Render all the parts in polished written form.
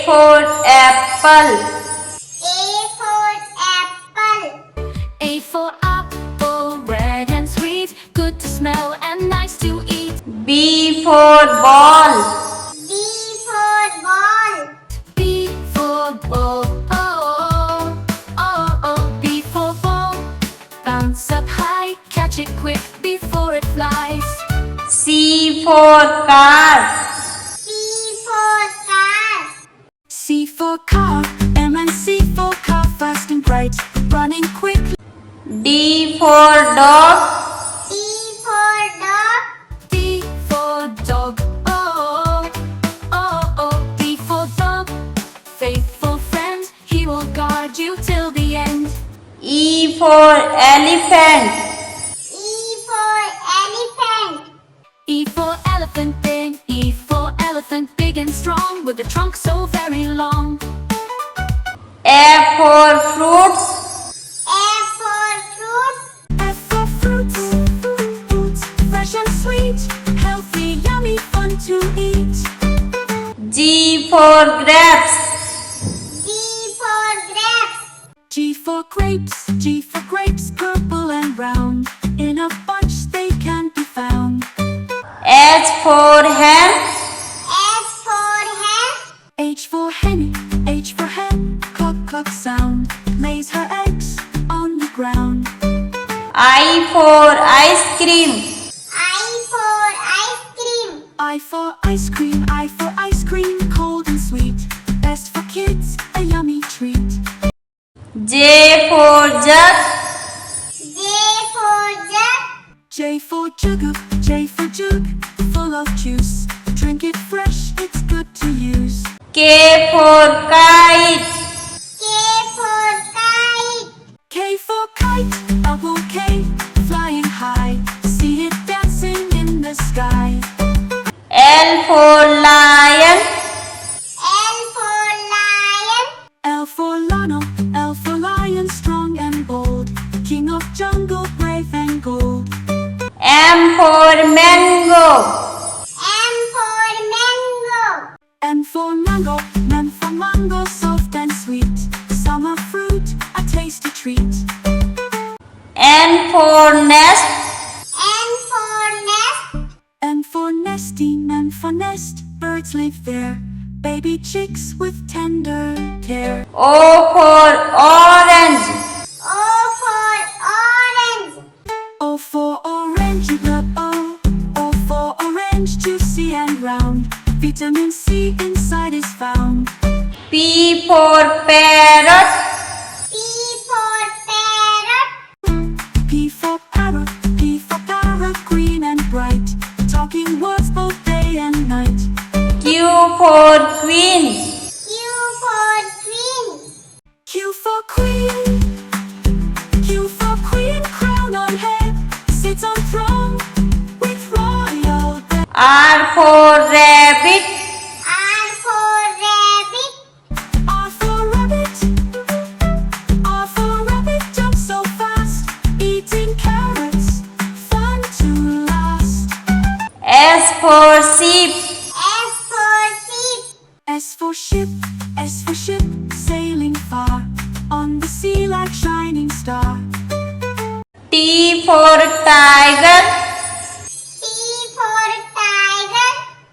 for apple. A for apple. A for apple, red and sweet, good to smell and nice to eat. B for ball. B for ball. B for ball, oh, oh, oh. B for ball, bounce up high, catch it quick before it flies. C for car. C for car. C for car, M and C for car, fast and bright, running quickly. D for dog. D for dog. D for dog, oh, oh, oh. D for dog, faithful friend, he will guard you till the end. E for elephant. E for elephant. E for elephant big, E for elephant big and strong, with a trunk so very long. F for fruits. F for fruit. F for fruits, fruits, fresh and sweet, healthy, yummy, fun to eat. G for grapes. G for grapes. G for grapes, G for grapes, purple and brown, in a bunch they can be found. H for hen. S for hen. H for hen, H for hen, cluck cluck sound, lays her eggs on the ground. I for ice cream. I for ice cream. I for ice cream, I for ice cream, cold and sweet, best for kids, a yummy treat. J for jug. J for jug. J for jug, J for jug, full of juice, drink it fresh, it's good to use. K for kite. K for kite. K for kite, a bouquet, flying high, see it dancing in the sky. L for lion. L for lion. L for Lionel, L for lion, strong and bold, king of jungle, brave and gold. M for mango. M for mango. M for mango, M for mango, soft and sweet, summer fruit, a tasty treat. N for nest. N for nest. N for nesting, N for nest, birds live there, baby chicks with tender care. O for orange. O for orange. O for orange, O, O for orange, juicy and round, vitamin C inside is found. P for parrot. P for parrot. P for parrot, P for parrot, green and bright, talking words both day and night. Q for queen. Q for queen. Q for queen, Q for queen, crown on head, sits on throne with royal bed. R for rabbit. R for rabbit. R for rabbit, R for rabbit, jumps so fast, eating carrots, fun to last. S for sheep. S for sheep. S for ship, S for ship, sailing far, on the sea like shining star. T for tiger. T for tiger.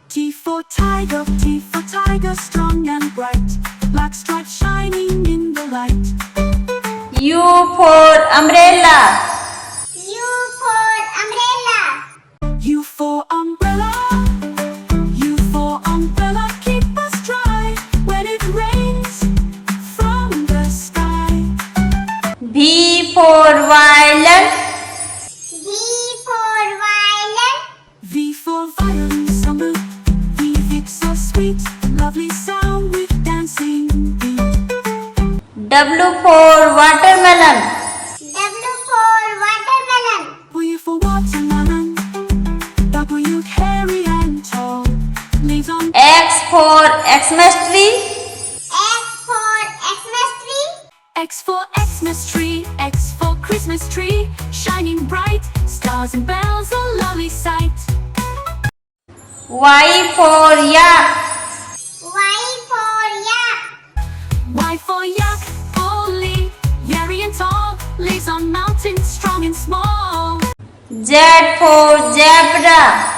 T for tiger, T for tiger, strong and bright, black stripes shining in the light. U for umbrella. U for umbrella. U for umbrella, U for umbrella, keep us dry when it rains from the sky. V for violin. V for violin. V for violin, summer, V it's so sweet, lovely sound with dancing beat. W for watermelon. W for watermelon. W for watermelon, W hairy and tall, leaves on. X for Xmas tree. X for Xmas tree. X for Xmas tree, X for Christmas tree, shining bright, stars and bells, a lovely sight. Y for yak. Y for yak. mountains strong and small. Z for zebra.